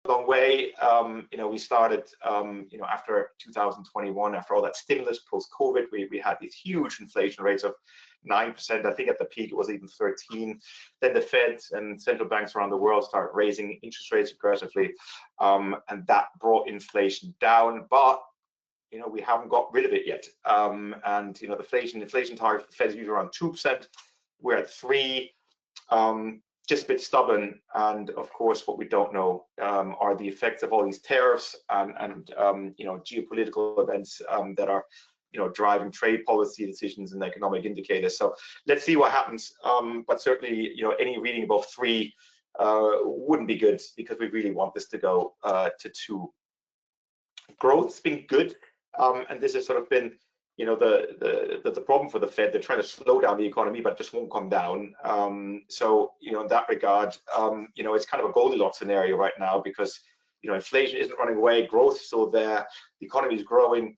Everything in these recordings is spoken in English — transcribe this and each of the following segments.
long way. We started, after 2021, after all that stimulus post-COVID, we had these huge inflation rates of 9%. I think at the peak it was even 13. Then the Fed and central banks around the world started raising interest rates aggressively, and that brought inflation down. But we haven't got rid of it yet. And the inflation target for the Fed is usually around 2%. We're at 3%. Just a bit stubborn, and of course what we don't know are the effects of all these tariffs and geopolitical events that are driving trade policy decisions and economic indicators. So let's see what happens, but certainly any reading above 3 wouldn't be good, because we really want this to go to 2. Growth's been good, and this has sort of been the problem for the Fed. They're trying to slow down the economy, but just won't come down. So in that regard, it's kind of a Goldilocks scenario right now, because inflation isn't running away, growth is still there, the economy is growing.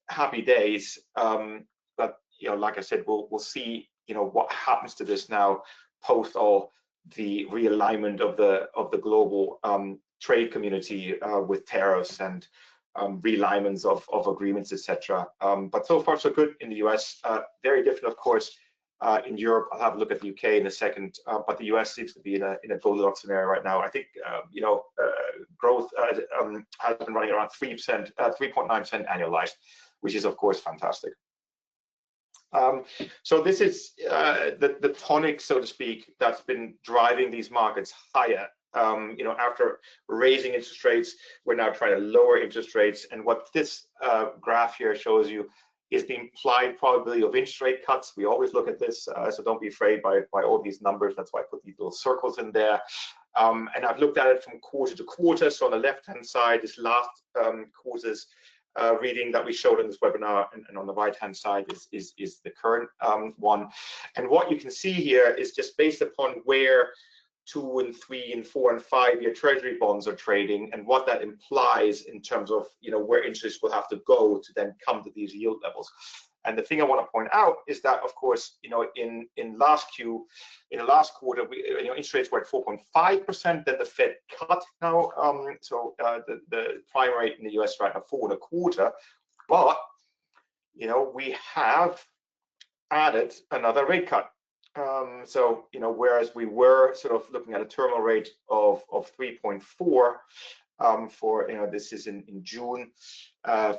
Happy days, but like I said, we'll see what happens to this now post all the realignment of the global trade community with tariffs and realignments of agreements, etc. But so far so good in the US. Very different, of course, in Europe. I'll have a look at the UK in a second, but the US seems to be in a Goldilocks scenario right now. I think growth has been running around 3%, 3.9% annualized, which is of course fantastic. So this is the tonic, so to speak, that's been driving these markets higher. After raising interest rates, we're now trying to lower interest rates. And what this graph here shows you is the implied probability of interest rate cuts. We always look at this, so don't be afraid by all these numbers. That's why I put these little circles in there. And I've looked at it from quarter to quarter. So on the left-hand side is last quarter's reading that we showed in this webinar, and on the right-hand side is the current one. And what you can see here is just based upon where 2 and 3 and 4 and 5 year treasury bonds are trading, and what that implies in terms of where interest will have to go to then come to these yield levels. And the thing I want to point out is that, of course, in the last quarter, interest rates were at 4.5%. Then the Fed cut now, so the prime rate in the US right now 4.25. But we have added another rate cut. So whereas we were sort of looking at a terminal rate of 3.4 for this is in June,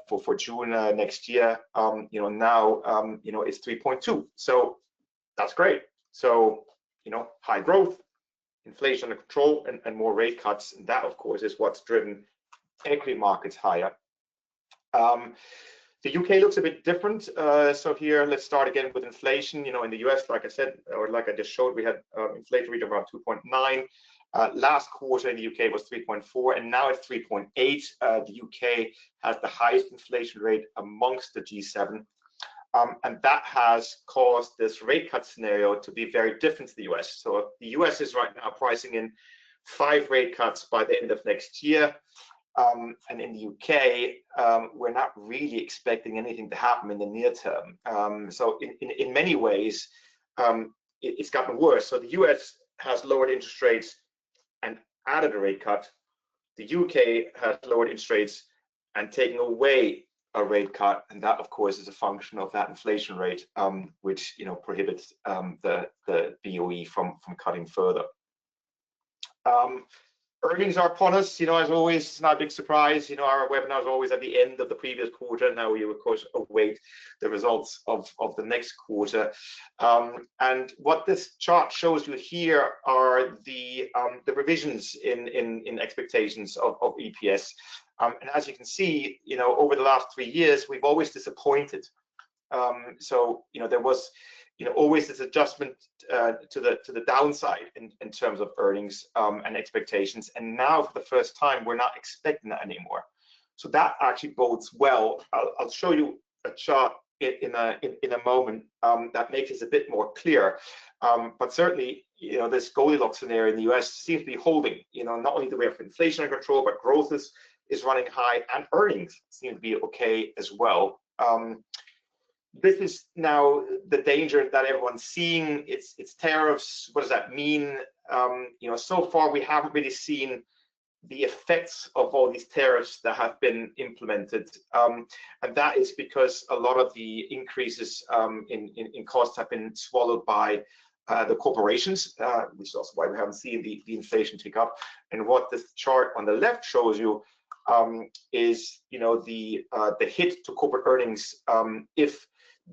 for June next year, now it's 3.2. So that's great. So high growth, inflation under control, and more rate cuts, and that of course is what's driven equity markets higher. The UK looks a bit different. So here, let's start again with inflation. In the US, like I said, or like I just showed, we had inflation rate of around 2.9. Last quarter in the UK was 3.4, and now it's 3.8. The UK has the highest inflation rate amongst the G7. And that has caused this rate cut scenario to be very different to the US. So the US is right now pricing in 5 rate cuts by the end of next year. And in the UK, we're not really expecting anything to happen in the near term. So in many ways, it's gotten worse. So the US has lowered interest rates and added a rate cut. The UK has lowered interest rates and taken away a rate cut, and that of course is a function of that inflation rate, which prohibits the BOE from cutting further. Earnings are upon us, as always. It's not a big surprise. Our webinar is always at the end of the previous quarter. Now we, of course, await the results of the next quarter. And what this chart shows you here are the revisions in expectations of EPS. And as you can see, over the last 3 years, we've always disappointed. So there was always this adjustment to the downside in terms of earnings and expectations, and now for the first time we're not expecting that anymore. So that actually bodes well. I'll show you a chart in a moment that makes this a bit more clear. But certainly, this Goldilocks scenario in the US seems to be holding. Not only do we have inflation under control, but growth is running high, and earnings seem to be okay as well. This is now the danger that everyone's seeing. It's tariffs. What does that mean? So far we haven't really seen the effects of all these tariffs that have been implemented. And that is because a lot of the increases in costs have been swallowed by the corporations, which is also why we haven't seen the inflation tick up. And what this chart on the left shows you is, the hit to corporate earnings if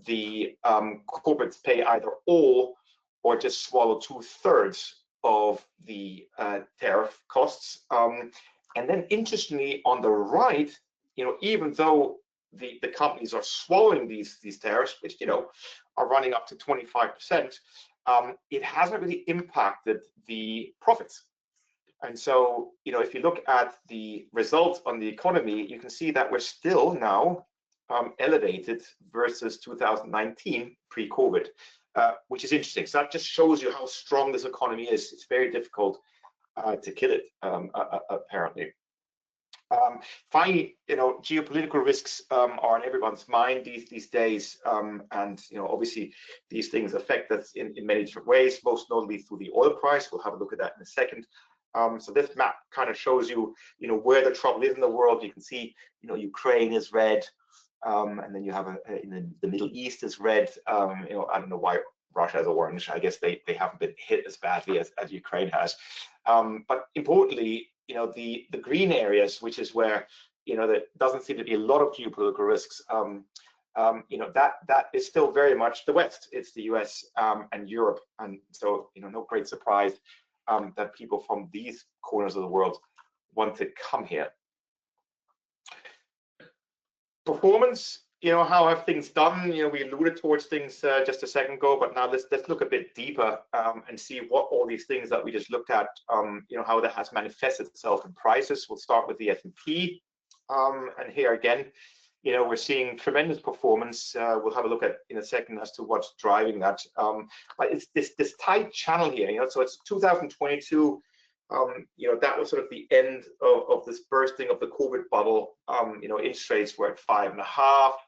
the corporates pay either all or just swallow 2/3 of the tariff costs. And then interestingly, on the right, even though the companies are swallowing these tariffs, which are running up to 25%, it hasn't really impacted the profits. And so, if you look at the results on the economy, you can see that we're still now elevated versus 2019 pre-COVID, which is interesting. So that just shows you how strong this economy is. It's very difficult to kill it, apparently. Finally, geopolitical risks are on everyone's mind these days, and obviously these things affect us in many different ways, most notably through the oil price. We'll have a look at that in a second. So this map kind of shows you, where the trouble is in the world. You can see, Ukraine is red, and then you have the Middle East is red. I don't know why Russia is orange. I guess they haven't been hit as badly as Ukraine has. But importantly, the green areas, which is where there doesn't seem to be a lot of geopolitical risks, that is still very much the West. It's the US and Europe, and so no great surprise that people from these corners of the world want to come here. Performance, how have things done? We alluded towards things just a second ago, but now let's look a bit deeper and see what all these things that we just looked at, how that has manifested itself in prices. We'll start with the S&P, and here again, we're seeing tremendous performance. We'll have a look at in a second as to what's driving that. But it's this tight channel here, so it's 2022. That was sort of the end of this bursting of the COVID bubble. Interest rates were at 5.5.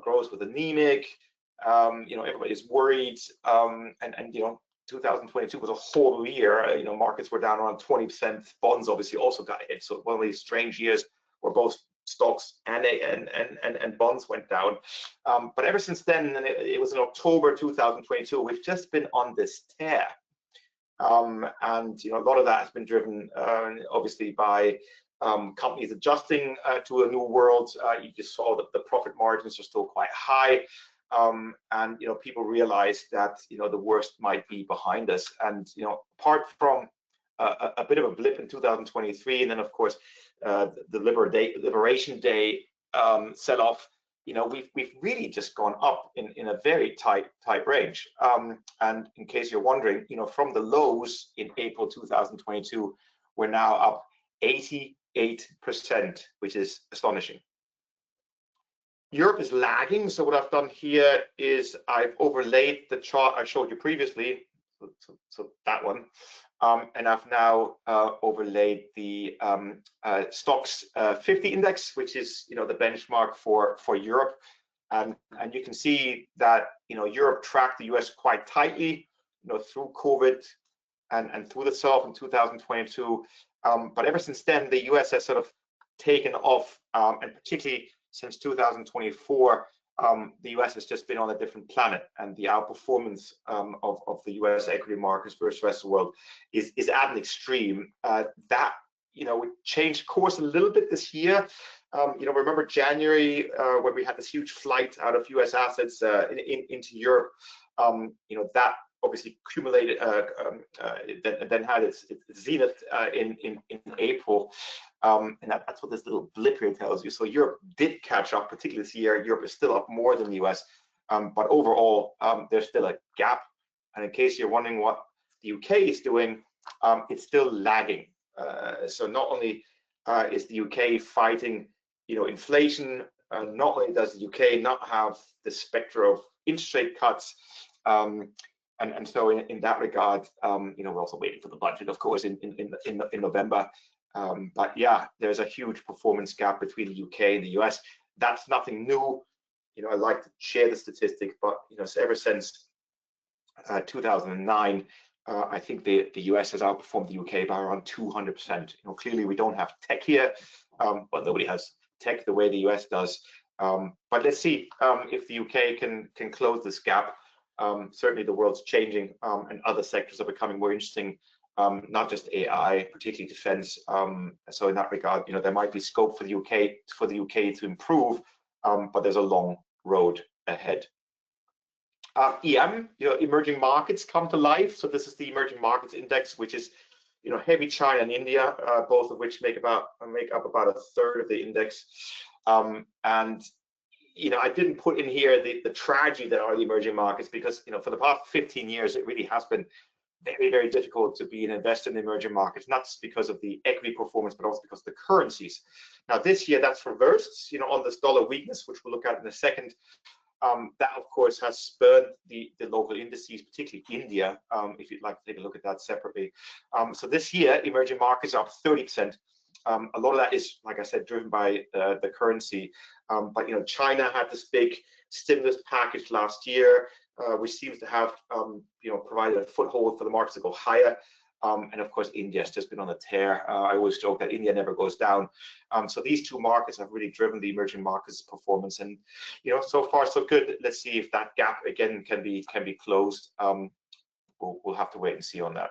Growth was anemic. Everybody's worried. And 2022 was a horrible year. Markets were down around 20%. Bonds obviously also got hit. So one of these strange years where both stocks and bonds went down. But ever since then, and it was in October 2022, we've just been on this tear. And a lot of that has been driven obviously by companies adjusting to a new world. You just saw that the profit margins are still quite high, and people realize that the worst might be behind us. And apart from a bit of a blip in 2023, and then of course the Liberation Day sell-off, we've really just gone up in a very tight range. And in case you're wondering, from the lows in April 2022, we're now up 88%, which is astonishing. Europe is lagging. So what I've done here is I've overlaid the chart I showed you previously, so that one, and I've now overlaid the stocks 50 index, which is the benchmark for Europe, and you can see that Europe tracked the US quite tightly through COVID and through the sell-off in 2022, but ever since then the US has sort of taken off, and particularly since 2024 the US has just been on a different planet, and the outperformance of the US equity markets versus the rest of the world is at an extreme. That changed course a little bit this year. Remember January when we had this huge flight out of US assets into Europe. That obviously accumulated, then had its zenith in April. And that's what this little blip here tells you. So Europe did catch up, particularly this year. Europe is still up more than the US, but overall there's still a gap. And in case you're wondering what the UK is doing, it's still lagging. So not only is the UK fighting inflation, not only does the UK not have the specter of interest rate cuts, and so in that regard, we're also waiting for the budget, of course, in November. But yeah, there's a huge performance gap between the UK and the US. That's nothing new. I like to share the statistic, but so ever since 2009, I think the US has outperformed the UK by around 200%. Clearly we don't have tech here, but nobody has tech the way the US does. But let's see if the UK can close this gap. Certainly the world's changing, and other sectors are becoming more interesting, not just AI, particularly defense. So in that regard, there might be scope for the UK to improve, but there's a long road ahead. EM, emerging markets come to life. So this is the emerging markets index, which is heavy China and India, both of which make up about a third of the index. And I didn't put in here the tragedy that are the emerging markets, because for the past 15 years it really has been very, very difficult to be an investor in the emerging markets, not just because of the equity performance, but also because of the currencies. Now this year that's reversed, on this dollar weakness, which we'll look at in a second. That of course has spurred the local indices, particularly India, if you'd like to take a look at that separately. So this year emerging markets are up 30%. A lot of that is, like I said, driven by the currency. But China had this big stimulus package last year, which seems to have provided a foothold for the markets to go higher. And of course, India has just been on a tear. I always joke that India never goes down. So these two markets have really driven the emerging markets performance, and so far so good. Let's see if that gap again can be closed. We'll have to wait and see on that.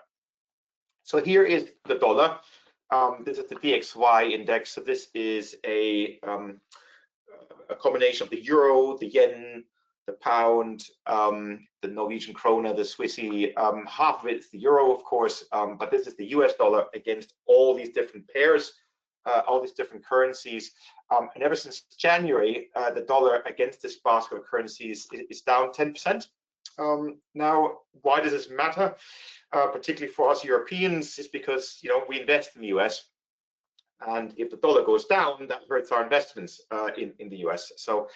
So here is the dollar. This is the DXY index. So this is a combination of the euro, the yen, the pound, the Norwegian krona, the Swissy. Half of it is the euro, of course, but this is the US dollar against all these different pairs, all these different currencies. And ever since January, the dollar against this basket of currencies is down 10%. Now, why does this matter? Particularly for us Europeans, is because we invest in the US. And if the dollar goes down, that hurts our investments in the US. So,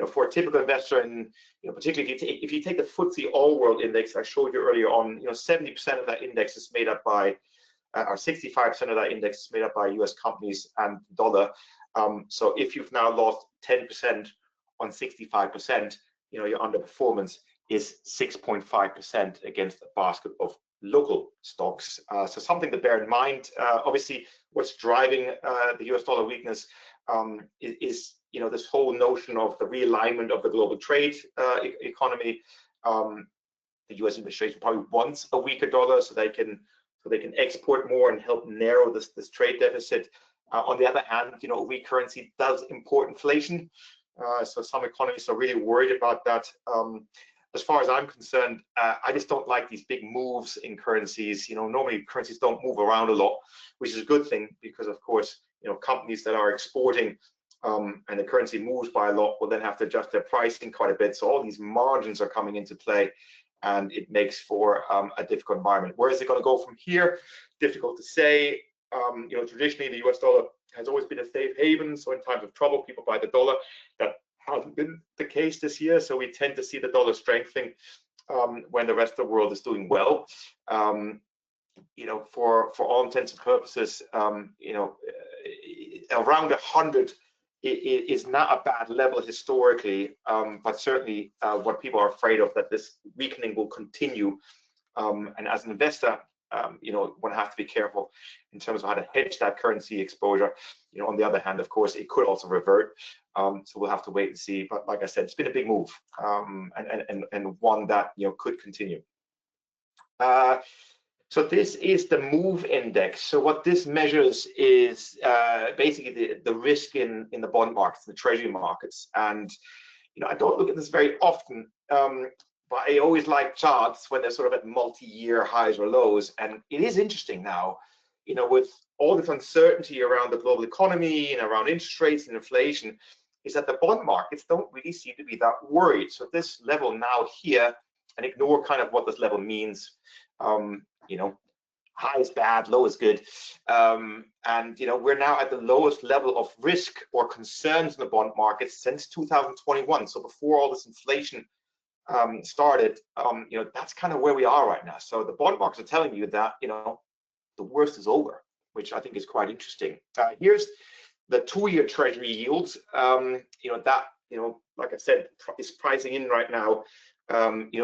for a typical investor, and particularly if you take the FTSE All World Index I showed you earlier on, 70% of that index is made up by, or 65% of that index is made up by US companies and dollar. So if you've now lost 10% on 65%, your underperformance is 6.5% against a basket of local stocks. So something to bear in mind. Obviously, what's driving the US dollar weakness is this whole notion of the realignment of the global trade economy. The US administration probably wants a weaker dollar so they can export more and help narrow this trade deficit. On the other hand, a weak currency does import inflation. So some economists are really worried about that. As far as I'm concerned, I just don't like these big moves in currencies. Normally currencies don't move around a lot, which is a good thing, because of course, companies that are exporting and the currency moves by a lot will then have to adjust their pricing quite a bit. So all these margins are coming into play, and it makes for a difficult environment. Where is it going to go from here? Difficult to say. Traditionally the US dollar has always been a safe haven. So in times of trouble, people buy the dollar. That hasn't been the case this year. So we tend to see the dollar strengthening when the rest of the world is doing well. For all intents and purposes, around 100 is not a bad level historically, but certainly what people are afraid of, that this weakening will continue. And as an investor, one has to be careful in terms of how to hedge that currency exposure. On the other hand, of course, it could also revert. So we'll have to wait and see. But like I said, it's been a big move, and one that could continue. So this is the MOVE index. So what this measures is basically the risk in the bond markets, the treasury markets. And I don't look at this very often, but I always like charts when they're sort of at multi-year highs or lows. And it is interesting now, with all this uncertainty around the global economy and around interest rates and inflation, is that the bond markets don't really seem to be that worried. So this level now here, and ignore kind of what this level means. High is bad, low is good, and we're now at the lowest level of risk or concerns in the bond market since 2021. So before all this inflation started, that's kind of where we are right now. So the bond markets are telling you that the worst is over, which I think is quite interesting. Here's the 2-year Treasury yields. Like I said, is pricing in right now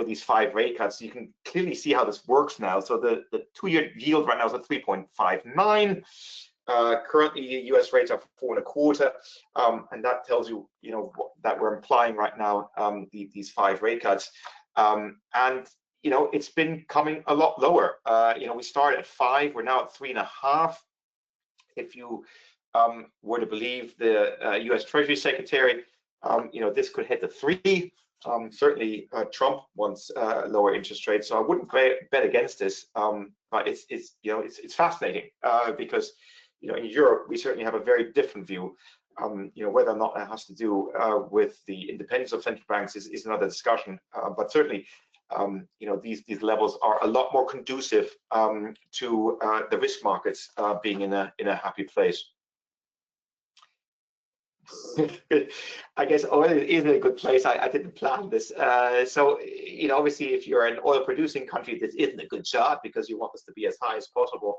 these 5 rate cuts, you can clearly see how this works now. So the 2-year yield right now is at 3.59. Currently, US rates are 4.25, and that tells you, that we're implying right now these 5 rate cuts, and it's been coming a lot lower. We started at 5, we're now at 3.5. If you were to believe the US Treasury Secretary, this could hit the 3. Certainly, Trump wants lower interest rates, so I wouldn't bet against this. But it's fascinating because in Europe we certainly have a very different view. Whether or not that has to do with the independence of central banks is another discussion. But certainly, these levels are a lot more conducive to the risk markets being in a happy place. I guess oil is in a good place. I didn't plan this. So, obviously, if you're an oil producing country, this isn't a good chart because you want this to be as high as possible.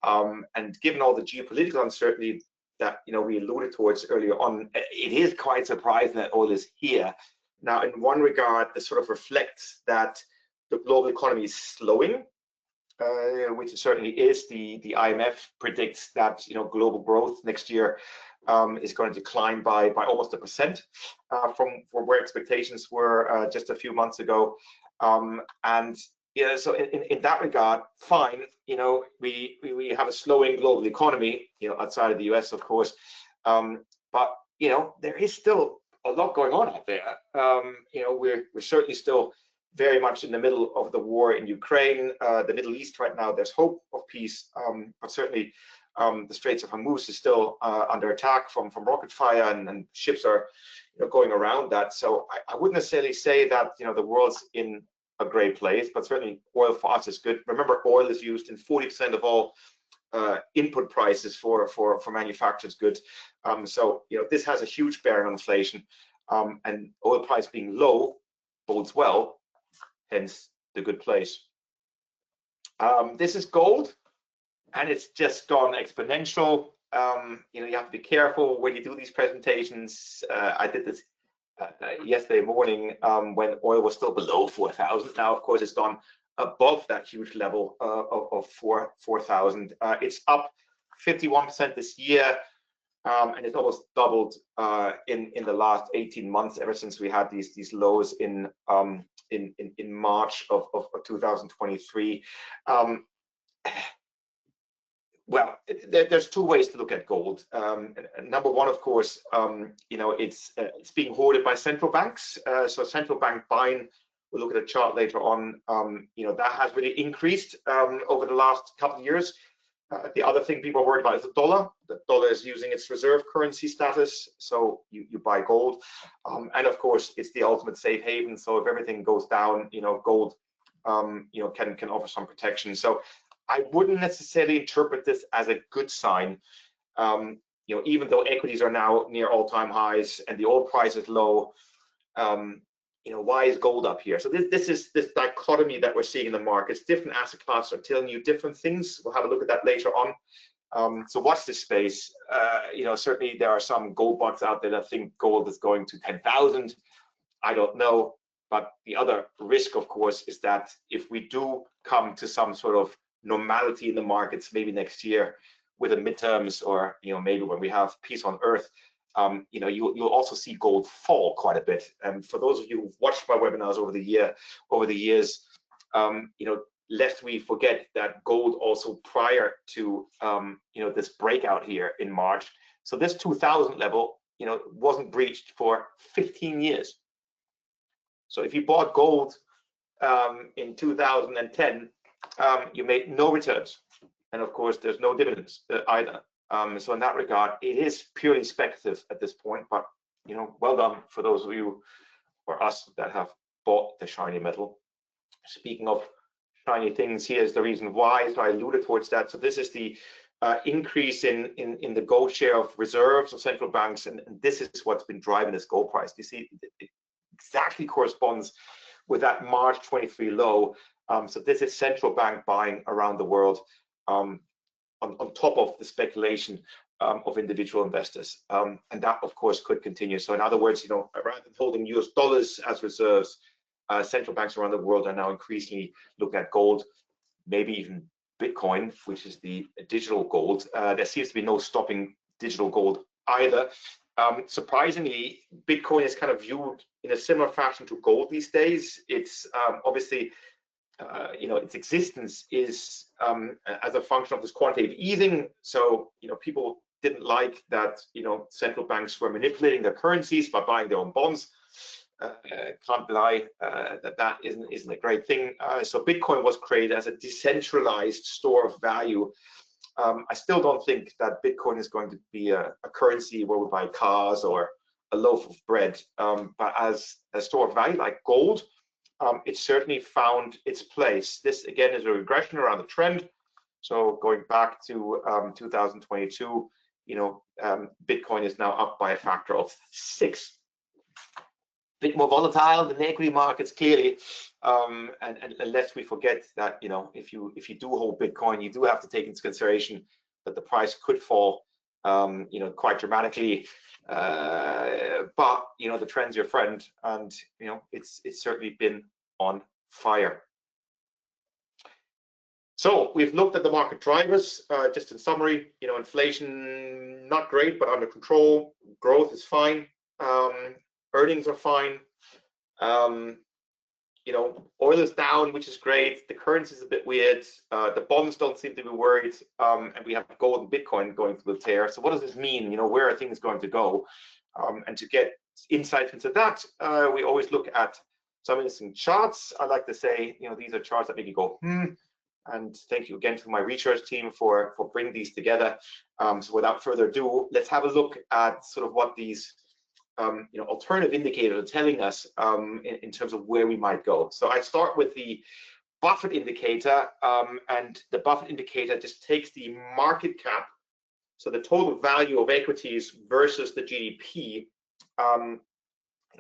And given all the geopolitical uncertainty that we alluded towards earlier on, it is quite surprising that oil is here. Now, in one regard, this sort of reflects that the global economy is slowing, which it certainly is. The IMF predicts that global growth next year is going to decline by almost 1% from where expectations were just a few months ago. And so in that regard, fine. We have a slowing global economy, outside of the US, of course. But there is still a lot going on out there. We're certainly still very much in the middle of the war in Ukraine. The Middle East right now, there's hope of peace, but certainly the Straits of Hormuz is still under attack from rocket fire, and ships are going around that. So I wouldn't necessarily say that the world's in a great place, but certainly oil for us is good. Remember, oil is used in 40% of all input prices for manufactured goods. So this has a huge bearing on inflation, and oil price being low bodes well, hence the good place. This is gold, and it's just gone exponential. You have to be careful when you do these presentations. I did this yesterday morning when oil was still below 4,000. Now, of course, it's gone above that huge level of 4,000. It's up 51% this year, and it's almost doubled in the last 18 months, ever since we had these lows in March of 2023. Well, there's 2 ways to look at gold. Number one, of course, it's being hoarded by central banks. So central bank buying, we'll look at a chart later on, that has really increased over the last couple of years. The other thing people are worried about is the dollar. The dollar is using its reserve currency status, so you buy gold. And of course, it's the ultimate safe haven. So if everything goes down, gold, can offer some protection. So I wouldn't necessarily interpret this as a good sign. Even though equities are now near all-time highs and the oil price is low, why is gold up here? So this dichotomy that we're seeing in the markets. Different asset classes are telling you different things. We'll have a look at that later on. So watch this space. Certainly there are some gold bugs out there that think gold is going to 10,000. I don't know. But the other risk, of course, is that if we do come to some sort of normality in the markets, maybe next year with the midterms, or maybe when we have peace on earth, you'll also see gold fall quite a bit. And for those of you who've watched my webinars over the years, lest we forget that gold also, prior to this breakout here in March, so this 2,000 level wasn't breached for 15 years. So if you bought gold in 2010, you made no returns, and of course there's no dividends either. So in that regard, it is purely speculative at this point. But well done for those of you or us that have bought the shiny metal. Speaking of shiny things, here's the reason why. So I alluded towards that. So this is the increase in the gold share of reserves of central banks, and this is what's been driving this gold price. You see, it exactly corresponds with that March 23 low. So this is central bank buying around the world, on top of the speculation of individual investors, and that of course could continue. So in other words, rather than holding US dollars as reserves, central banks around the world are now increasingly looking at gold, maybe even Bitcoin, which is the digital gold. There seems to be no stopping digital gold either. Surprisingly, Bitcoin is kind of viewed in a similar fashion to gold these days. It's obviously, its existence is as a function of this quantitative easing. So, people didn't like that, central banks were manipulating their currencies by buying their own bonds. Can't deny that isn't a great thing. So Bitcoin was created as a decentralized store of value. I still don't think that Bitcoin is going to be a currency where we buy cars or a loaf of bread, but as a store of value like gold, it certainly found its place. This again is a regression around the trend. So going back to 2022, Bitcoin is now up by a factor of 6. Bit more volatile than the equity markets, clearly, and unless we forget that if you do hold Bitcoin, you do have to take into consideration that the price could fall quite dramatically, but the trend's your friend, and it's certainly been on fire. So we've looked at the market drivers. Just in summary, inflation not great but under control, growth is fine, earnings are fine. Oil is down, which is great. The currency is a bit weird. The bonds don't seem to be worried, and we have gold and Bitcoin going through the tear. So what does this mean? Where are things going to go? And to get insight into that, we always look at some interesting charts. I like to say, these are charts that make you go, And thank you again to my research team for bringing these together. So without further ado, let's have a look at sort of what these alternative indicators are telling us in terms of where we might go. So I start with the Buffett indicator, and the Buffett indicator just takes the market cap, so the total value of equities versus the GDP.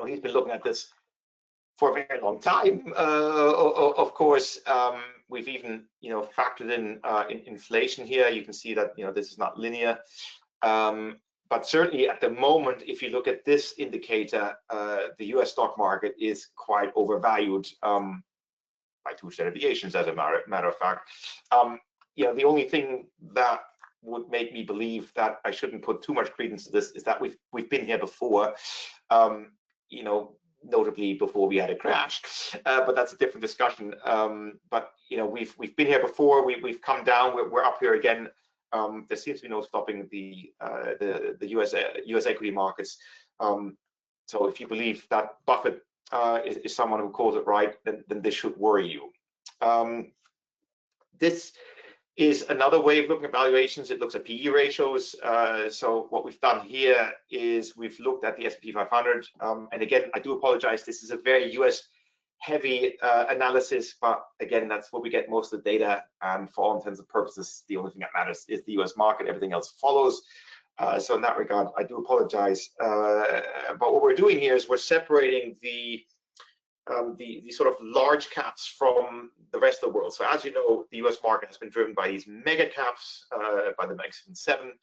He's been looking at this for a very long time. Of course, we've even factored in inflation here. You can see that this is not linear. But certainly at the moment, if you look at this indicator, the US stock market is quite overvalued by 2 standard deviations, as a matter of fact. The only thing that would make me believe that I shouldn't put too much credence to this is that we've been here before, notably before we had a crash, but that's a different discussion. But we've been here before. We've come down. We're up here again. There seems to be no stopping the US equity markets. So if you believe that Buffett is someone who calls it right, then this should worry you. This is another way of looking at valuations. It looks at PE ratios. So what we've done here is we've looked at the S&P 500. And again, I do apologize. This is a very US heavy analysis, but again, that's where we get most of the data, and for all intents and purposes, the only thing that matters is the US market. Everything else follows. So in that regard, I do apologize, but what we're doing here is we're separating the sort of large caps from the rest of the world. So as you know, the US market has been driven by these mega caps, by the Magnificent Seven,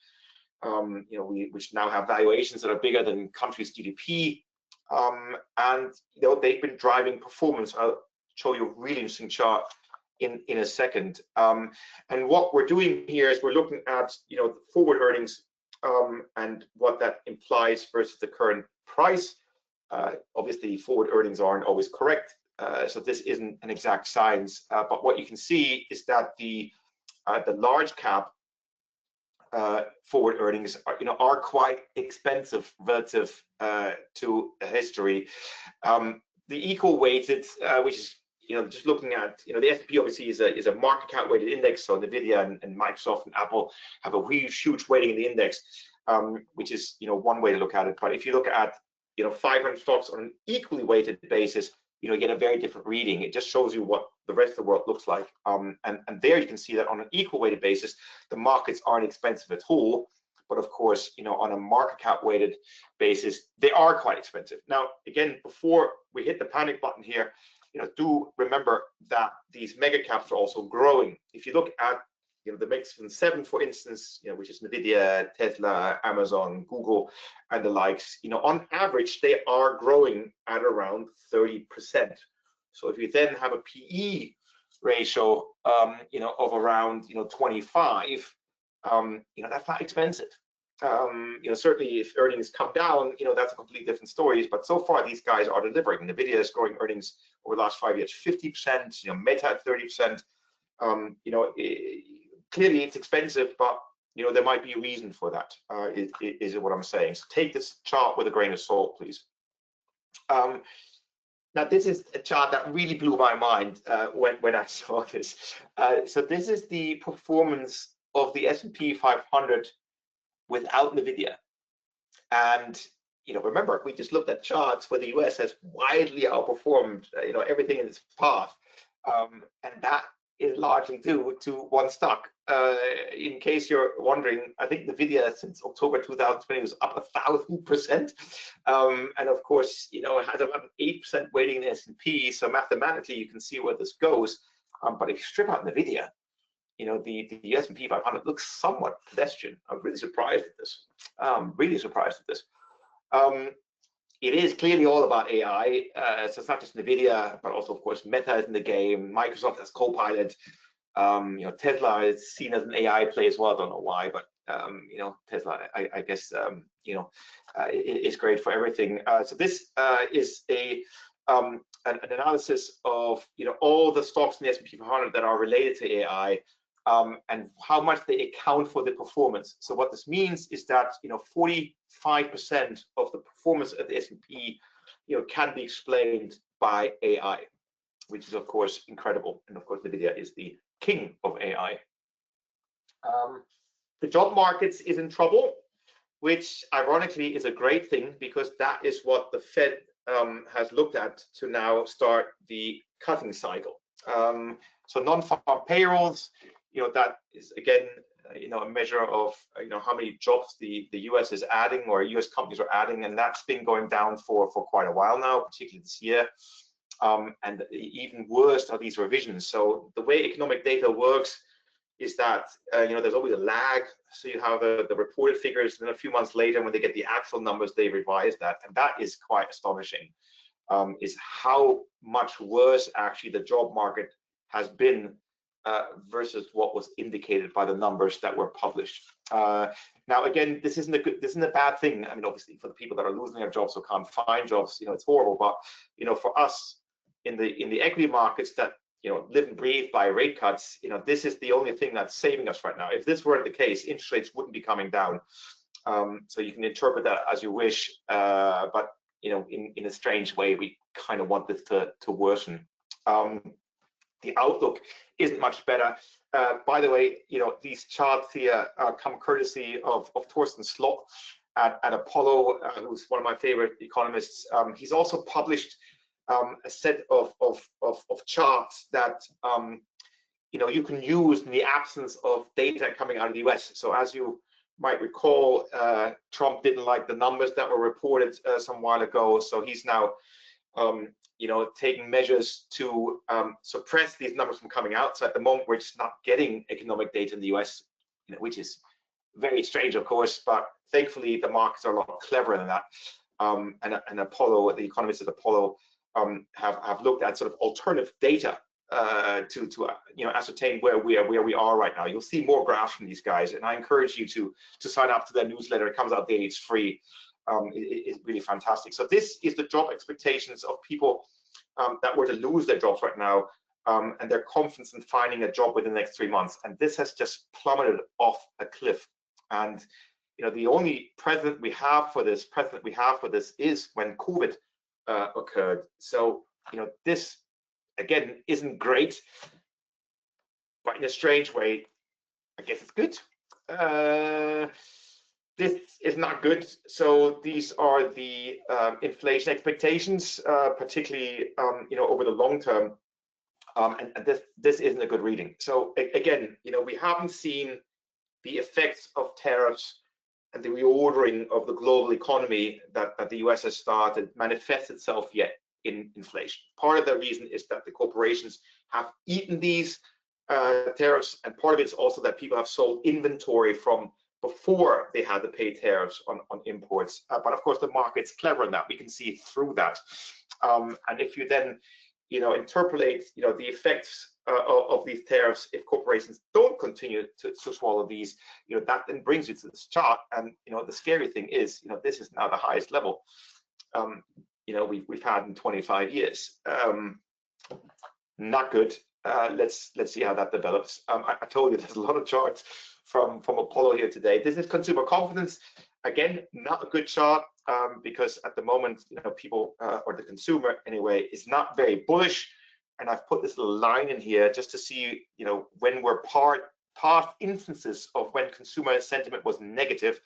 which now have valuations that are bigger than countries' GDP. And they've been driving performance. I'll show you a really interesting chart in a second. And what we're doing here is we're looking at the forward earnings and what that implies versus the current price. Obviously, forward earnings aren't always correct, so this isn't an exact science. But what you can see is that the large cap forward earnings are quite expensive relative to history. The equal weighted, which is just looking at the S&P obviously is a market cap weighted index. So Nvidia and Microsoft and Apple have a huge weighting in the index, which is one way to look at it. But if you look at 500 stocks on an equally weighted basis, you get a very different reading. It just shows you what the rest of the world looks like. And there you can see that on an equal weighted basis, the markets aren't expensive at all. But of course, on a market cap weighted basis, they are quite expensive. Now, again, before we hit the panic button here, do remember that these mega caps are also growing. If you look at the Magnificent Seven, for instance, which is Nvidia, Tesla, Amazon, Google, and the likes, on average, they are growing at around 30%. So if you then have a PE ratio, of around, 25, that's not expensive. Certainly if earnings come down, that's a completely different story. But so far, these guys are delivering. NVIDIA is growing earnings over the last 5 years 50%. Meta at 30%. Clearly it's expensive, but there might be a reason for that. Is what I'm saying. So take this chart with a grain of salt, please. Now this is a chart that really blew my mind when I saw this. So this is the performance of the S&P 500 without NVIDIA. And remember, we just looked at charts where the US has widely outperformed everything in its path, and that is largely due to one stock. In case you're wondering, I think NVIDIA since October 2020 was up 1,000%, and of course, it has about an 8% weighting in the S&P. So mathematically, you can see where this goes. But if you strip out NVIDIA, the S&P 500 looks somewhat pedestrian. I'm really surprised at this. Really surprised at this. It is clearly all about AI. So it's not just NVIDIA, but also, of course, Meta is in the game. Microsoft has Copilot. Tesla is seen as an AI play as well. I don't know why, but Tesla, I guess, is great for everything. So this is an analysis of all the stocks in the S&P 500 that are related to AI. And how much they account for the performance. So what this means is that 45% of the performance of the S&P can be explained by AI, which is of course incredible. And of course NVIDIA is the king of AI. The job market is in trouble, which ironically is a great thing, because that is what the Fed has looked at to now start the cutting cycle. So non-farm payrolls, that is again, a measure of how many jobs the US is adding, or US companies are adding, and that's been going down for quite a while now, particularly this year. And even worse are these revisions. So the way economic data works is that there's always a lag. So you have the reported figures, and then a few months later, when they get the actual numbers, they revise that, and that is quite astonishing. Is how much worse actually the job market has been versus what was indicated by the numbers that were published. Now, again, this isn't a bad thing. I mean, obviously, for the people that are losing their jobs or can't find jobs, it's horrible. But for us in the equity markets that live and breathe by rate cuts, this is the only thing that's saving us right now. If this weren't the case, interest rates wouldn't be coming down. So you can interpret that as you wish, but in a strange way, we kind of want this to worsen. The outlook isn't much better. By the way, these charts here come courtesy of Thorsten Slot at Apollo, who's one of my favorite economists. He's also published a set of charts that you can use in the absence of data coming out of the US. So as you might recall, Trump didn't like the numbers that were reported some while ago. So he's now taking measures to suppress these numbers from coming out. So at the moment, we're just not getting economic data in the US, which is very strange, of course, but thankfully the markets are a lot cleverer than that. And Apollo, the economists at Apollo, have looked at sort of alternative data to ascertain where we are right now. You'll see more graphs from these guys, and I encourage you to sign up to their newsletter. It comes out daily, it's free. It's really fantastic. So this is the job expectations of people that were to lose their jobs right now, and their confidence in finding a job within the next 3 months. And this has just plummeted off a cliff. And the only precedent we have for this is when COVID occurred. So this again isn't great, but in a strange way, I guess it's good. This is not good. So these are the inflation expectations, particularly over the long term, and this isn't a good reading. So again, we haven't seen the effects of tariffs and the reordering of the global economy that the US has started manifest itself yet in inflation. Part of the reason is that the corporations have eaten these tariffs, and part of it is also that people have sold inventory from before they had to pay tariffs on imports. But of course, the market's clever in that. We can see through that. And if you then interpolate, the effects of these tariffs if corporations don't continue to swallow these, that then brings you to this chart. And the scary thing is, this is now the highest level we've had in 25 years. Not good. Let's see how that develops. I told you there's a lot of charts from Apollo here today. This is consumer confidence. Again, not a good chart because at the moment, people or the consumer anyway is not very bullish. And I've put this little line in here just to see, when we're past instances of when consumer sentiment was negative.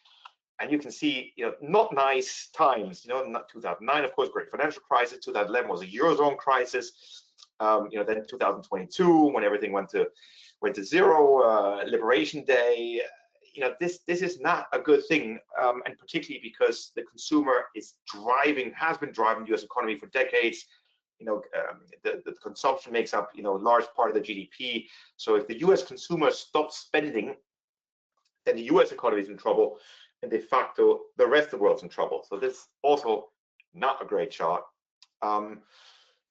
And you can see, not nice times. Not 2009, of course, great financial crisis. 2011 was a Eurozone crisis. Then 2022, when everything went to zero, Liberation Day. This is not a good thing, and particularly because the consumer has been driving the U.S. economy for decades. The consumption makes up a large part of the GDP. So if the U.S. consumer stops spending, then the U.S. economy is in trouble, and de facto the rest of the world's in trouble. So this is also not a great chart.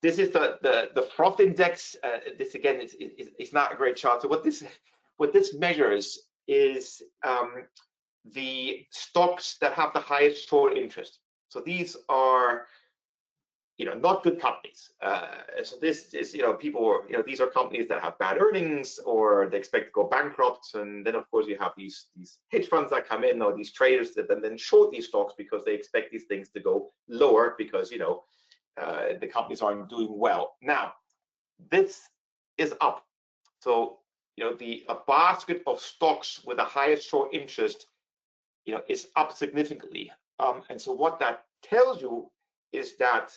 This is the froth index. This again is not a great chart. So what this measures is the stocks that have the highest short interest. So these are not good companies. So this is people these are companies that have bad earnings or they expect to go bankrupt, and then of course you have these hedge funds that come in, or these traders that then short these stocks because they expect these things to go lower because the companies aren't doing well. Now, this is up. So, a basket of stocks with the highest short interest, is up significantly. And so what that tells you is that,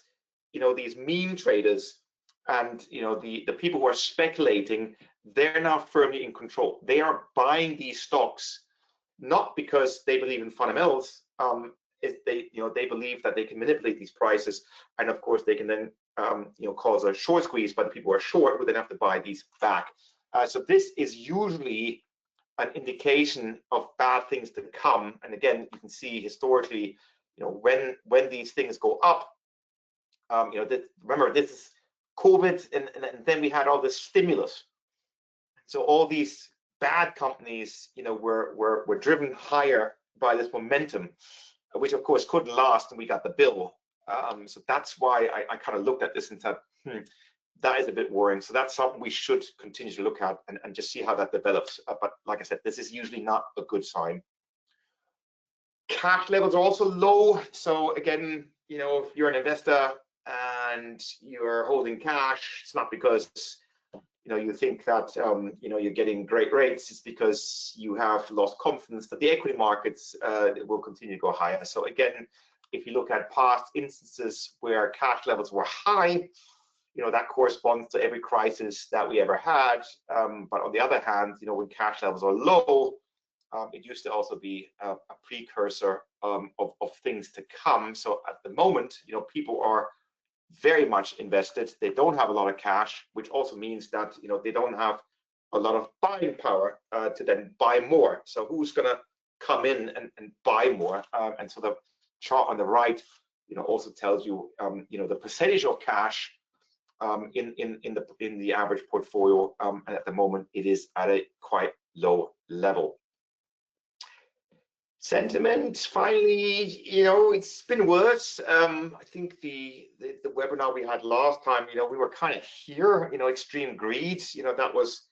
these meme traders and, the people who are speculating, they're now firmly in control. They are buying these stocks, not because they believe in fundamentals, they believe that they can manipulate these prices, and of course they can then cause a short squeeze by the people who are short, who then have to buy these back. So this is usually an indication of bad things to come. And again, you can see historically, when these things go up, remember this is COVID, and then we had all this stimulus. So all these bad companies, were driven higher by this momentum, which of course couldn't last, and we got the bill. So that's why I kind of looked at this and thought, that is a bit worrying. So that's something we should continue to look at and just see how that develops. But like I said, this is usually not a good sign. Cash levels are also low. So again, if you're an investor and you're holding cash, it's not because you think that you're getting great rates. It's because you have lost confidence that the equity markets will continue to go higher. So again, if you look at past instances where cash levels were high, that corresponds to every crisis that we ever had. But on the other hand, when cash levels are low, it used to also be a precursor of things to come. So at the moment, people are very much invested. They don't have a lot of cash, which also means that they don't have a lot of buying power to then buy more. So who's going to come in and buy more? And so the chart on the right, also tells you, the percentage of cash in the average portfolio, and at the moment it is at a quite low level. Sentiment, finally, it's been worse. I think the webinar we had last time, we were kind of here, extreme greed, that was,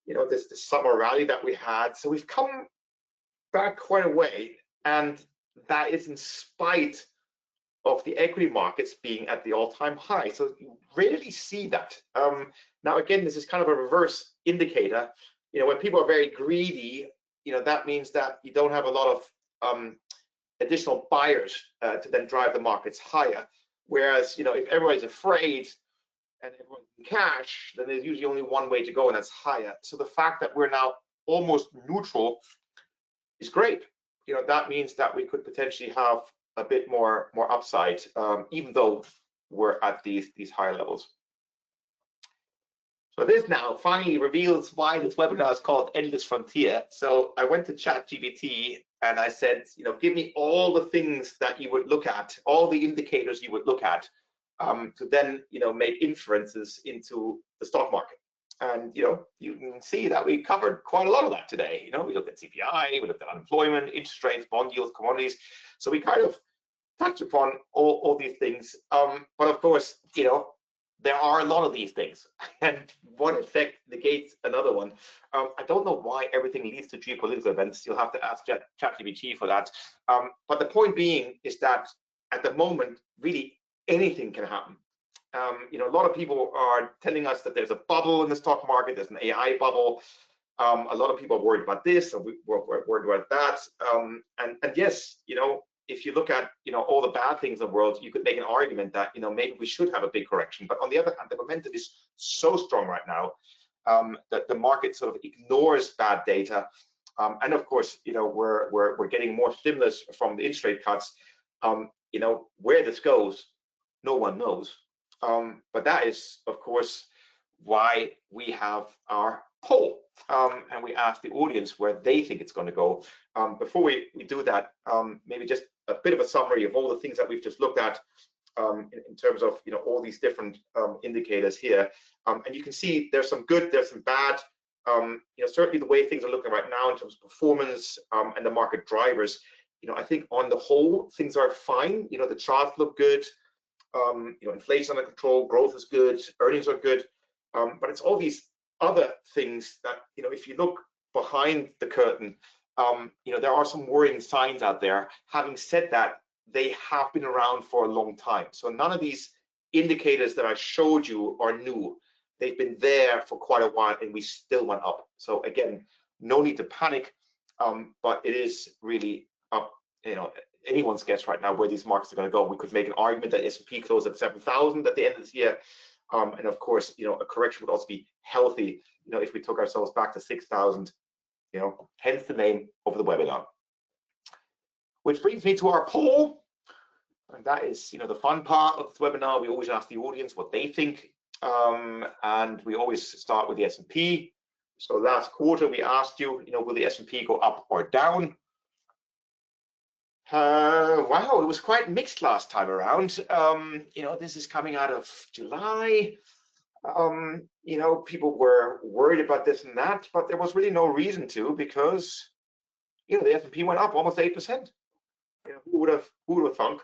this summer rally that we had. So we've come back quite a way, and that is in spite of the equity markets being at the all-time high. So you rarely see that. Now, again, this is kind of a reverse indicator. When people are very greedy, that means that you don't have a lot of additional buyers to then drive the markets higher. Whereas, if everybody's afraid and everyone's in cash, then there's usually only one way to go, and that's higher. So the fact that we're now almost neutral is great. That means that we could potentially have a bit more upside, even though we're at these higher levels. So this now finally reveals why this webinar is called Endless Frontier. So I went to ChatGPT and I said, give me all the things that you would look at, all the indicators you would look at to then make inferences into the stock market. And you can see that we covered quite a lot of that today. We looked at CPI, we looked at unemployment, interest rates, bond yields, commodities. So we kind of touched upon all these things. But of course, there are a lot of these things, and one effect negates another one. I don't know why everything leads to geopolitical events. You'll have to ask ChatGPT for that. But the point being is that at the moment, really anything can happen. A lot of people are telling us that there's a bubble in the stock market. There's an AI bubble. A lot of people are worried about this, and we're worried about that. And yes, if you look at all the bad things in the world, you could make an argument that maybe we should have a big correction. But on the other hand, the momentum is so strong right now that the market sort of ignores bad data. And of course, we're getting more stimulus from the interest rate cuts. Where this goes, no one knows. But that is, of course, why we have our poll, and we ask the audience where they think it's going to go. Before we do that, maybe just a bit of a summary of all the things that we've just looked at in terms of all these different indicators here. And you can see there's some good, there's some bad. Certainly the way things are looking right now in terms of performance and the market drivers, I think on the whole things are fine. The charts look good. Inflation under control, growth is good, earnings are good, but it's all these other things that if you look behind the curtain, there are some worrying signs out there. Having said that, they have been around for a long time, so none of these indicators that I showed you are new. They've been there for quite a while, and we still went up. So again, no need to panic, but it is really up. Anyone's guess right now where these markets are going to go. We could make an argument that S&P closed at 7,000 at the end of this year, and of course, a correction would also be healthy. If we took ourselves back to 6,000, hence the name of the webinar. Which brings me to our poll, and that is, the fun part of the webinar. We always ask the audience what they think, and we always start with the S&P. So last quarter we asked you, will the S&P go up or down? Wow, it was quite mixed last time around. This is coming out of July. People were worried about this and that, but there was really no reason to, because the S&P went up almost 8%. Who would have thunk?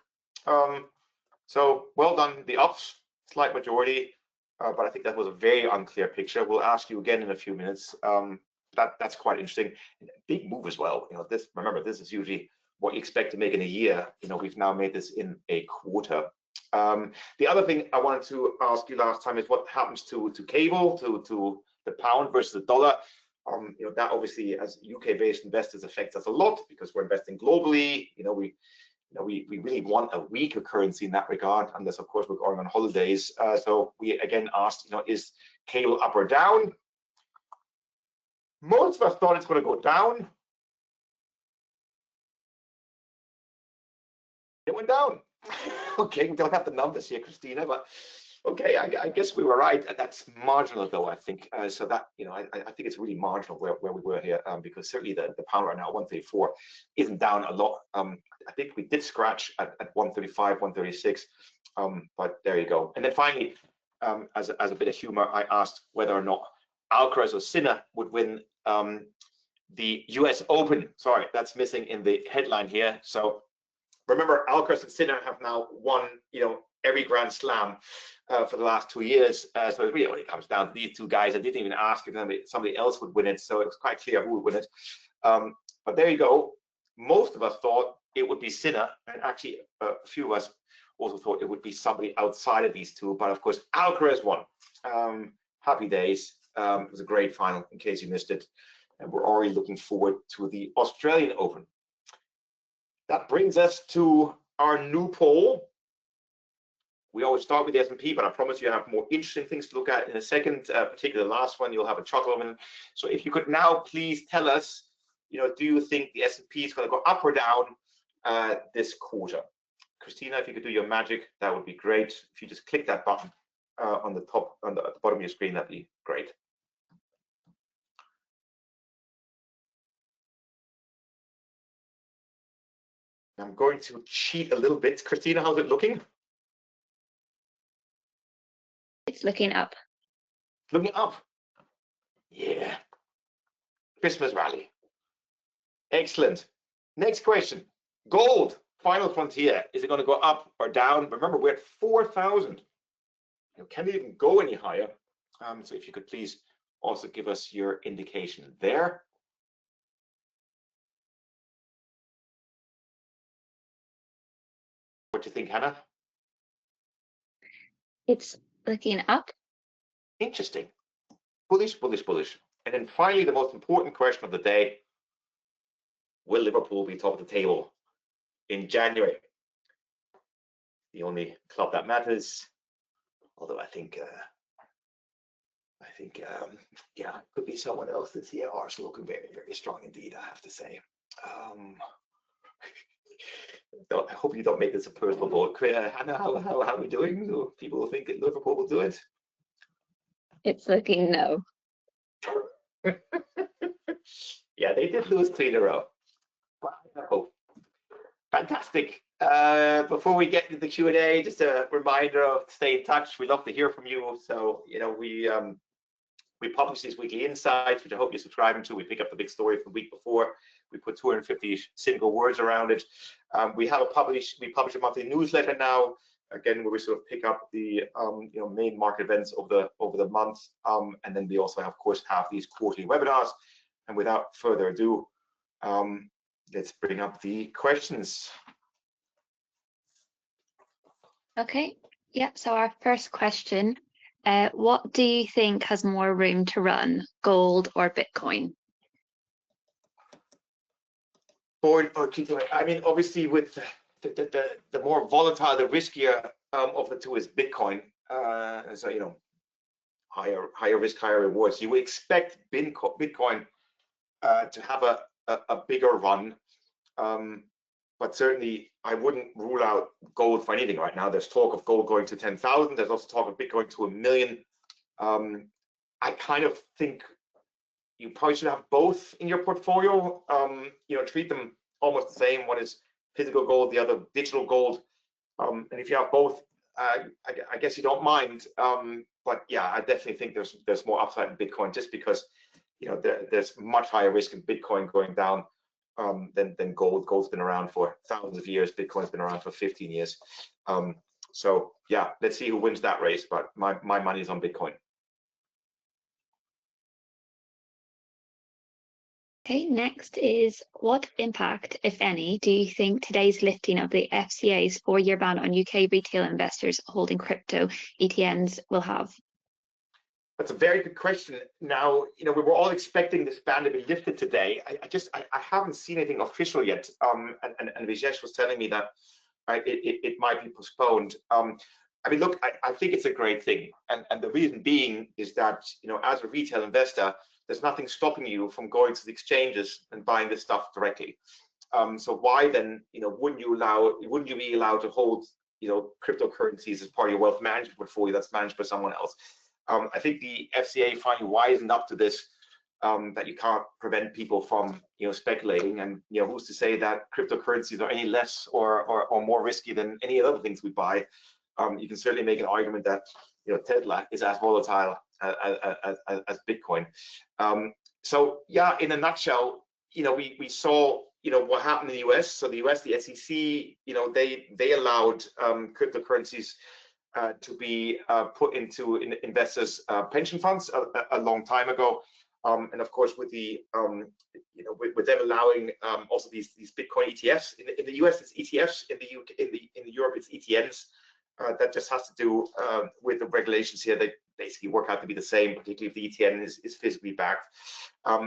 So well done, the ups, slight majority, but I think that was a very unclear picture. We'll ask you again in a few minutes. That's quite interesting. Big move as well. Remember, this is usually what you expect to make in a year. We've now made this in a quarter. The other thing I wanted to ask you last time is what happens to cable, to the pound versus the dollar. That obviously, as UK-based investors, affects us a lot because we're investing globally. We really want a weaker currency in that regard, unless of course we're going on holidays. So we again asked, is cable up or down? Most of us thought it's going to go down. It went down. Okay, we don't have the numbers here, Christina, but okay, I guess we were right. That's marginal, though, I think. So that, I think it's really marginal where we were here, because certainly the pound right now, 134, isn't down a lot. I think we did scratch at 135, 136, but there you go. And then finally, as a bit of humor, I asked whether or not Alcaraz or Sinner would win the US Open. Sorry, that's missing in the headline here. So remember, Alcaraz and Sinner have now won, every Grand Slam for the last 2 years. So it really only comes down to these two guys. I didn't even ask if somebody else would win it, so it was quite clear who would win it. But there you go. Most of us thought it would be Sinner, and actually a few of us also thought it would be somebody outside of these two. But of course, Alcaraz won. Happy days. It was a great final, in case you missed it. And we're already looking forward to the Australian Open. That brings us to our new poll. We always start with the S&P, but I promise you I have more interesting things to look at in a second. Particularly the last one, you'll have a chuckle of it. So if you could now please tell us, do you think the S&P is going to go up or down this quarter? Christina, if you could do your magic, that would be great. If you just click that button on the top, at the bottom of your screen, that'd be great. I'm going to cheat a little bit. Christina, how's it looking? It's looking up. Looking up. Yeah. Christmas rally. Excellent. Next question. Gold, final frontier. Is it going to go up or down? Remember, we're at 4,000. Can it even go any higher? So if you could please also give us your indication there. What do you think, Hannah? It's looking up. Interesting. Bullish, bullish, bullish. And then finally, the most important question of the day. Will Liverpool be top of the table in January? The only club that matters. Although I think yeah, it could be someone else this year. Arsenal looking very, very strong indeed, I have to say. I hope you don't make this a personal vote. Hannah, how are we doing? Do people think that Liverpool will do it? It's looking no. Yeah, they did lose 3 in a row. Wow. Fantastic. Before we get into the Q&A, just a reminder of stay in touch. We love to hear from you. So, we publish these weekly insights, which I hope you're subscribing to. We pick up the big story from the week before. We put 250 single words around it. We publish a monthly newsletter now, again, where we sort of pick up the main market events over the month. And then we also, of course, have these quarterly webinars. And without further ado, let's bring up the questions. Okay. Yep. So our first question, what do you think has more room to run, gold or Bitcoin? I mean, obviously, with the more volatile, the riskier of the two is Bitcoin. So higher risk, higher rewards. You would expect Bitcoin to have a bigger run, but certainly I wouldn't rule out gold for anything right now. There's talk of gold going to 10,000. There's also talk of Bitcoin to 1 million. I kind of think you probably should have both in your portfolio. Treat them almost the same. One is physical gold, the other digital gold. And if you have both, I guess you don't mind. But yeah, I definitely think there's more upside in Bitcoin, just because there's much higher risk in Bitcoin going down than gold. Gold's been around for thousands of years. Bitcoin's been around for 15 years. So yeah, let's see who wins that race. But my money is on Bitcoin. Okay, next is, what impact, if any, do you think today's lifting of the FCA's 4-year ban on UK retail investors holding crypto ETNs will have? That's a very good question. Now, we were all expecting this ban to be lifted today. I haven't seen anything official yet. And Vijesh was telling me that it might be postponed. I mean, look, I think it's a great thing. And the reason being is that, as a retail investor, there's nothing stopping you from going to the exchanges and buying this stuff directly. So why then, wouldn't you be allowed to hold, cryptocurrencies as part of your wealth management portfolio that's managed by someone else? I think the FCA finally wisened up to this, that you can't prevent people from, speculating. And who's to say that cryptocurrencies are any less or more risky than any other things we buy? You can certainly make an argument that Tesla is as volatile as Bitcoin. So yeah, in a nutshell, we saw what happened in the US. So the US, the SEC, they allowed cryptocurrencies to be put into investors' pension funds a long time ago. And of course, with the with them allowing also these Bitcoin ETFs in the US, it's ETFs. In the UK, in Europe, it's ETNs. That just has to do with the regulations here. They basically work out to be the same, particularly if the ETN is physically backed.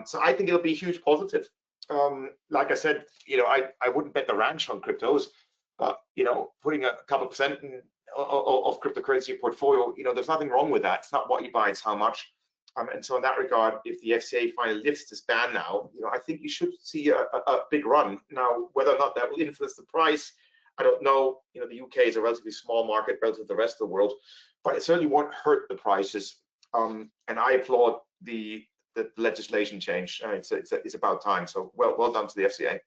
So I think it'll be a huge positive. Like I said, I wouldn't bet the ranch on cryptos, but putting a couple percent of cryptocurrency portfolio, there's nothing wrong with that. It's not what you buy, it's how much. And so in that regard, if the FCA finally lifts this ban now, I think you should see a big run. Now, whether or not that will influence the price, I don't know. The UK is a relatively small market relative to the rest of the world, but it certainly won't hurt the prices. And I applaud the legislation change. It's about time. So well done to the FCA.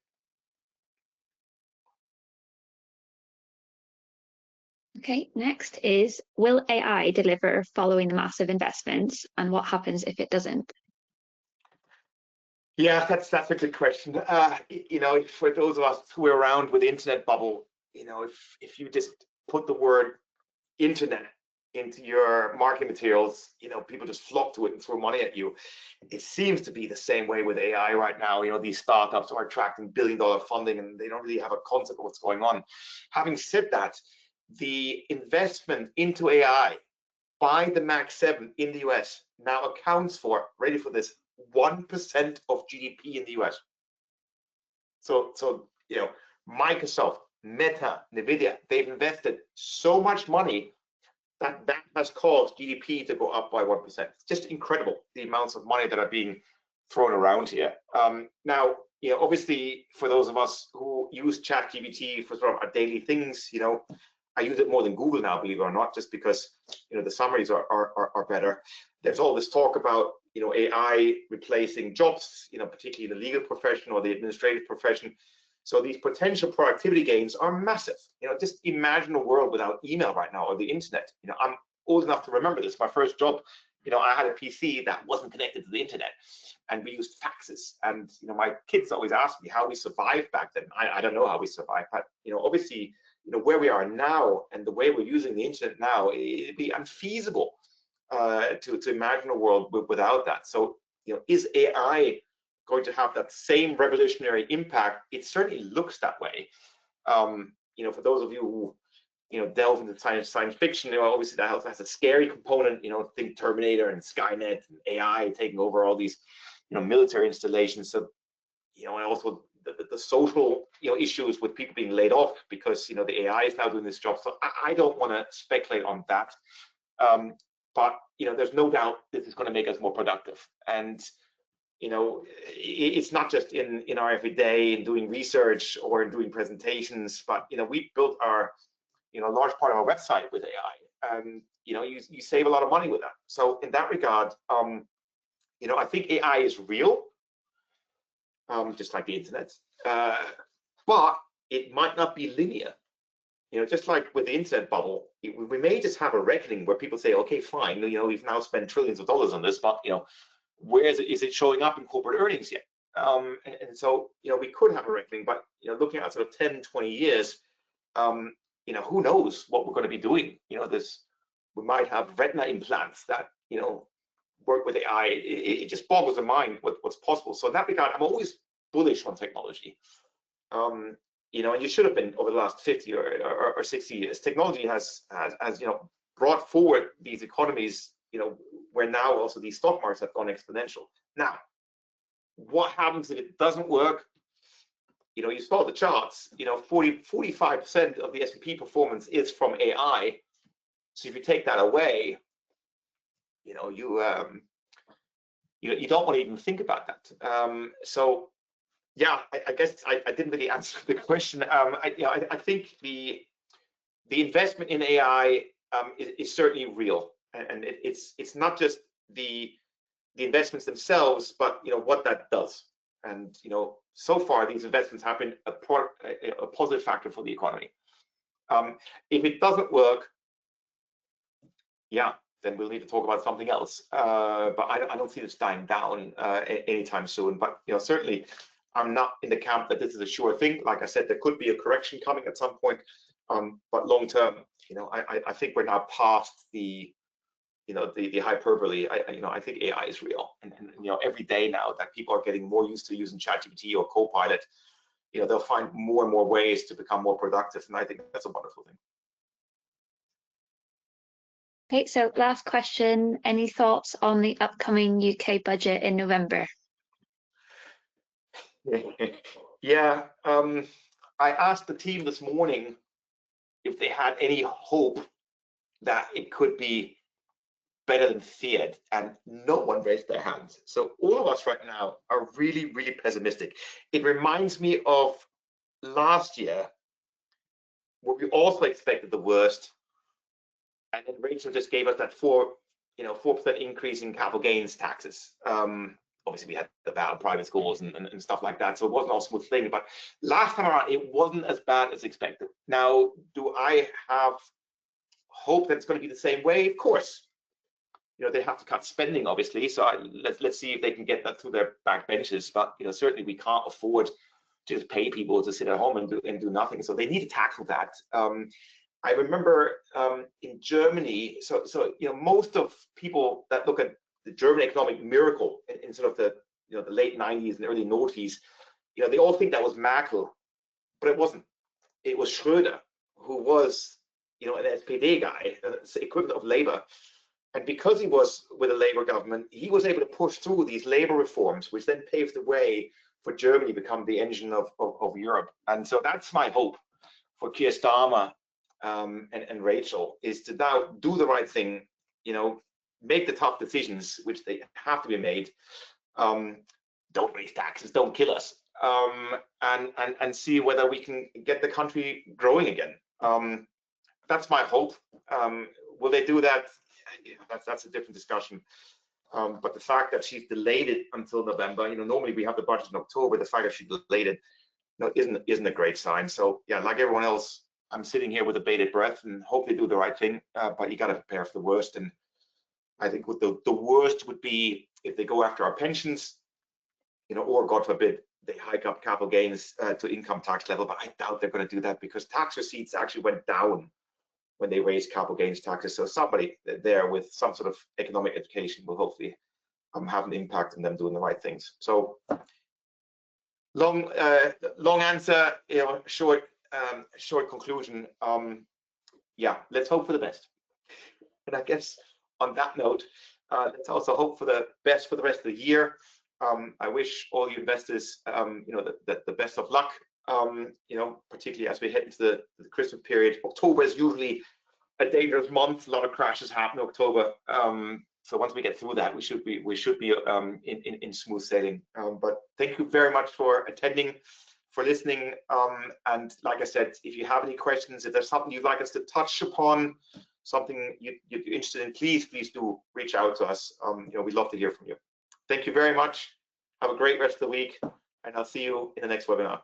Okay, next is, will AI deliver following the massive investments, and what happens if it doesn't? Yeah, that's a good question. For those of us who are around with the internet bubble, if you just put the word internet into your marketing materials, people just flock to it and throw money at you. It seems to be the same way with AI right now. These startups are attracting billion-dollar funding and they don't really have a concept of what's going on. Having said that, the investment into AI by the Max 7 in the US now accounts for, ready for this, 1% of GDP in the US. So Microsoft, Meta, Nvidia, they've invested so much money that has caused GDP to go up by 1%. It's just incredible, the amounts of money that are being thrown around here. Now, obviously, for those of us who use ChatGPT for sort of our daily things, I use it more than Google now, believe it or not, just because the summaries are better. There's all this talk about AI replacing jobs, particularly in the legal profession or the administrative profession. So these potential productivity gains are massive. Just imagine a world without email right now or the internet. I'm old enough to remember this. My first job, I had a PC that wasn't connected to the internet, and we used faxes. And my kids always ask me how we survived back then. I don't know how we survived, but obviously, where we are now and the way we're using the internet now, it'd be unfeasible to imagine a world without that. So, is AI going to have that same revolutionary impact? It certainly looks that way. For those of you who delve into science fiction, obviously that has a scary component. Think Terminator and Skynet and AI taking over all these military installations. So and also the social issues with people being laid off because the AI is now doing this job. So I don't want to speculate on that. But there's no doubt this is going to make us more productive. And it's not just in our everyday in doing research or in doing presentations, but we built our large part of our website with AI, and you save a lot of money with that. So in that regard, I think AI is real, just like the internet, but it might not be linear. Just like with the internet bubble, we may just have a reckoning where people say, okay, fine, we've now spent trillions of dollars on this, but where is it showing up in corporate earnings yet? And so we could have a reckoning, but looking at sort of 10, 20 years, who knows what we're going to be doing? We might have retina implants that work with AI. It just boggles the mind what's possible. So in that regard, I'm always bullish on technology. And you should have been over the last 50 or 60 years. Technology has brought forward these economies, where now also these stock markets have gone exponential. Now, what happens if it doesn't work? You saw the charts. 45% of the S&P performance is from AI. So if you take that away, you don't want to even think about that. So yeah, I guess I didn't really answer the question. I think the investment in AI is certainly real, and it's not just the investments themselves, but what that does. And so far these investments have been a positive factor for the economy. If it doesn't work, yeah, then we'll need to talk about something else. But I don't see this dying down anytime soon. But certainly, I'm not in the camp that this is a sure thing. Like I said, there could be a correction coming at some point. But long term, I think we're now past the hyperbole. I think AI is real, and every day now that people are getting more used to using ChatGPT or Copilot, they'll find more and more ways to become more productive, and I think that's a wonderful thing. Okay, so last question. Any thoughts on the upcoming UK budget in November? Yeah, I asked the team this morning if they had any hope that it could be better than feared, and no one raised their hands. So all of us right now are really, really pessimistic. It reminds me of last year, where we also expected the worst, and then Rachel just gave us that 4% increase in capital gains taxes. Obviously, we had the ban on private schools and stuff like that, so it wasn't all smooth sailing. But last time around, it wasn't as bad as expected. Now, do I have hope that it's going to be the same way? Of course. They have to cut spending, obviously. So let's see if they can get that through their backbenches. But certainly we can't afford to just pay people to sit at home and do nothing. So they need to tackle that. I remember in Germany. So most of people that look at the German economic miracle in sort of the the late 90s and early noughties, they all think that was Merkel, but it wasn't. It was Schröder, who was an SPD guy, the equivalent of Labour. And because he was with a Labour government, he was able to push through these Labour reforms, which then paved the way for Germany to become the engine of Europe. And so that's my hope for Keir Starmer and Rachel, is to now do the right thing, make the tough decisions, which they have to be made. Don't raise taxes, don't kill us, and see whether we can get the country growing again. That's my hope. Will they do that? That's a different discussion. But the fact that she's delayed it until November, normally we have the budget in October. The fact that she delayed it, isn't a great sign. So yeah, like everyone else, I'm sitting here with a bated breath and hope they do the right thing. But you got to prepare for the worst. And I think what the worst would be if they go after our pensions, or God forbid they hike up capital gains to income tax level. But I doubt they're going to do that, because tax receipts actually went down when they raised capital gains taxes. So somebody there with some sort of economic education will hopefully have an impact on them doing the right things. So long answer, short conclusion. Yeah, let's hope for the best. And I guess on that note, let's also hope for the best for the rest of the year. I wish all you investors, the best of luck. Particularly as we head into the Christmas period. October is usually a dangerous month. A lot of crashes happen in October. So once we get through that, we should be in smooth sailing. But thank you very much for attending, for listening. And like I said, if you have any questions, if there's something you'd like us to touch upon, something you're interested in, please do reach out to us. We'd love to hear from you. Thank you very much. Have a great rest of the week, and I'll see you in the next webinar.